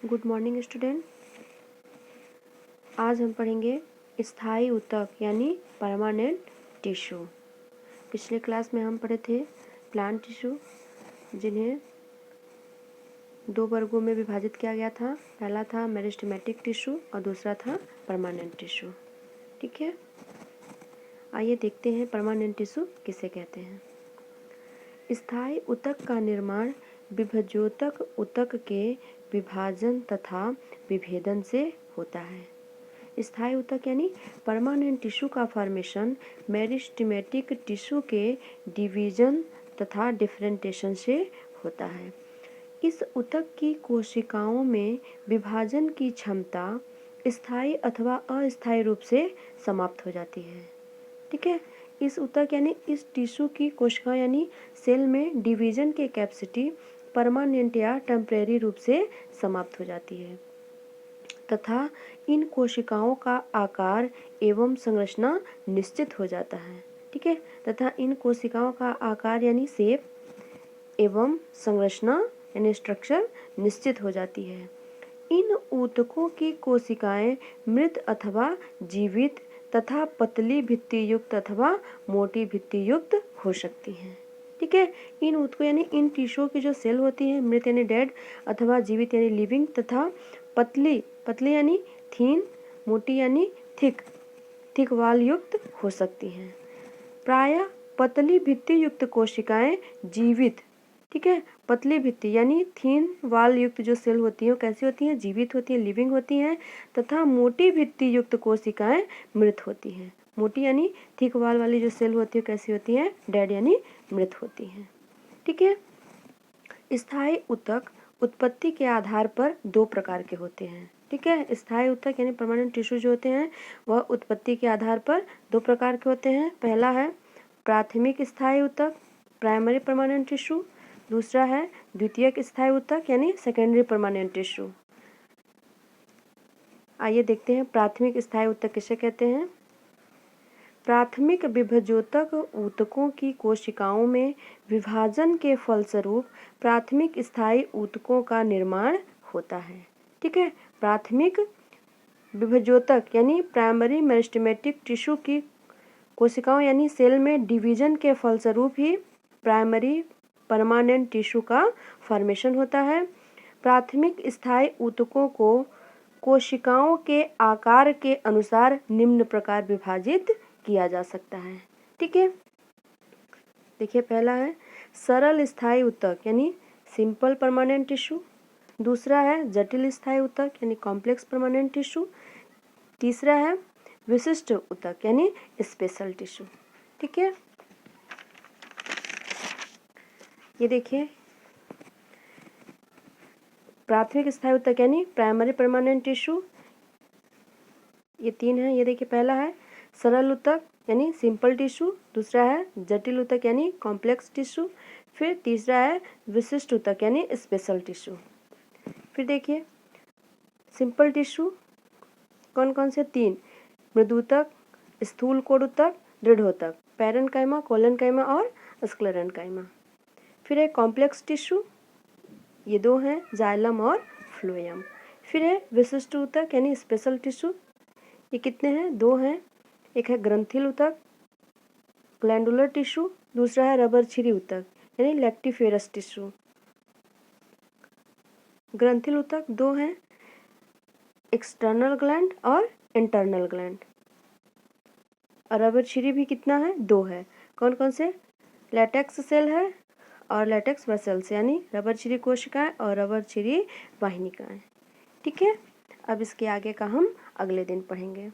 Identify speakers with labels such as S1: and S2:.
S1: Good morning student. आज हम पढ़ेंगे स्थायी ऊतक यानी परमानेंट टिश्यू। पिछले क्लास में हम पढ़े थे प्लांट टिश्यू, जिन्हें दो वर्गों में विभाजित किया गया था। पहला था मेरिस्टेमेटिक टिश्यू और दूसरा था परमानेंट टिश्यू। ठीक है, आइए देखते हैं परमानेंट टिश्यू किसे कहते हैं। स्थायी ऊतक का निर्माण विभज्योतक ऊतक के विभाजन तथा विभेदन से होता है। स्थायी ऊतक यानी परमानेंट टिश्यू का फॉर्मेशन मेरिस्टेमेटिक टिश्यू के डिवीजन तथा डिफरेंटेशन से होता है। इस ऊतक की कोशिकाओं में विभाजन की क्षमता स्थायी अथवा अस्थायी रूप से समाप्त हो जाती है। ठीक है, इस ऊतक यानी इस टिश्यू की कोशिका यानी सेल में डिवीजन की कैपेसिटी परमानेंट या टेम्परेरी रूप से समाप्त हो जाती है तथा इन कोशिकाओं का आकार एवं संरचना निश्चित हो जाता है। ठीक है, तथा इन कोशिकाओं का आकार यानी शेप एवं संरचना यानी स्ट्रक्चर निश्चित हो जाती है। इन ऊतकों की कोशिकाएं मृत अथवा जीवित तथा पतली भित्ति युक्त अथवा मोटी भित्ति युक्त हो सकती हैं। ठीक है, इन ऊतकों यानी इन टिश्यू की जो सेल होती है मृत यानी डेड अथवा जीवित यानी लिविंग तथा पतली पतली यानी थीन, मोटी यानी थिक वाल युक्त हो सकती हैं। प्रायः पतली भित्ति युक्त कोशिकाएं जीवित, ठीक है, पतली भित्ति यानी थीन वाल युक्त जो सेल होती हैं वो कैसी होती हैं, जीवित होती हैं, लिविंग होती हैं तथा मोटी भित्ति युक्त कोशिकाएं मृत होती हैं। मोटी यानी थिक वाल वाली जो सेल होती है कैसी होती है, डेड यानी मृत होती हैं। ठीक है, स्थायी ऊतक उत्पत्ति के आधार पर दो प्रकार के होते हैं। ठीक है, स्थायी ऊतक यानी परमानेंट टिश्यू जो होते हैं वह उत्पत्ति के आधार पर दो प्रकार के होते हैं। पहला है प्राथमिक स्थायी ऊतक प्राइमरी परमानेंट टिश्यू, दूसरा है द्वितीयक स्थायी ऊतक यानी सेकेंडरी परमानेंट टिश्यू। आइए देखते हैं प्राथमिक स्थायी ऊतक किसे कहते हैं। प्राथमिक विभज्योतक ऊतकों की कोशिकाओं में विभाजन के फलस्वरूप प्राथमिक स्थायी ऊतकों का निर्माण होता है। ठीक है, प्राथमिक विभज्योतक यानी प्राइमरी मेरिस्टेमेटिक टिश्यू की कोशिकाओं यानी सेल में डिवीजन के फलस्वरूप ही प्राइमरी परमानेंट टिश्यू का फॉर्मेशन होता है। प्राथमिक स्थायी ऊतकों को कोशिकाओं के आकार के अनुसार निम्न प्रकार विभाजित किया जा सकता है। ठीक है, देखिए पहला है सरल स्थायी ऊतक यानी सिंपल परमानेंट टिश्यू, दूसरा है जटिल स्थायी ऊतक यानी कॉम्प्लेक्स परमानेंट टिश्यू, तीसरा है विशिष्ट ऊतक यानी स्पेशल टिश्यू। ठीक है, ये देखिए प्राथमिक स्थायी ऊतक यानी प्राइमरी परमानेंट टिश्यू, ये तीन है। ये देखिए पहला है सरल ऊतक यानी सिंपल टिश्यू, दूसरा है जटिल ऊतक यानी कॉम्प्लेक्स टिश्यू, फिर तीसरा है विशिष्ट ऊतक यानी स्पेशल टिश्यू। फिर देखिए सिंपल टिश्यू कौन कौन से, तीन, मृदूतक, स्थूल कोण ऊतक, दृढ़ ऊतक, पैरेन्काइमा, कोलेनकाइमा और स्क्लेरेन्काइमा। फिर है कॉम्प्लेक्स टिश्यू, ये दो हैं, जाइलम और फ्लोएम। फिर है विशिष्ट ऊतक यानी स्पेशल टिश्यू, ये कितने हैं, दो हैं, एक है ग्रंथिल ऊतक ग्लैंडुलर टिश्यू, दूसरा है रबर छिरी ऊतक यानी लैक्टिफेरस टिश्यू। ग्रंथिल ऊतक दो हैं, एक्सटर्नल ग्लैंड और इंटरनल ग्लैंड। और रबर छिरी भी कितना है, दो है, कौन कौन से, लैटेक्स सेल है और लैटेक्स वेसल्स यानी रबर छिरी कोशिकाएं और रबर छिरी वाहिनिकाएं। ठीक है, अब इसके आगे का हम अगले दिन पढ़ेंगे।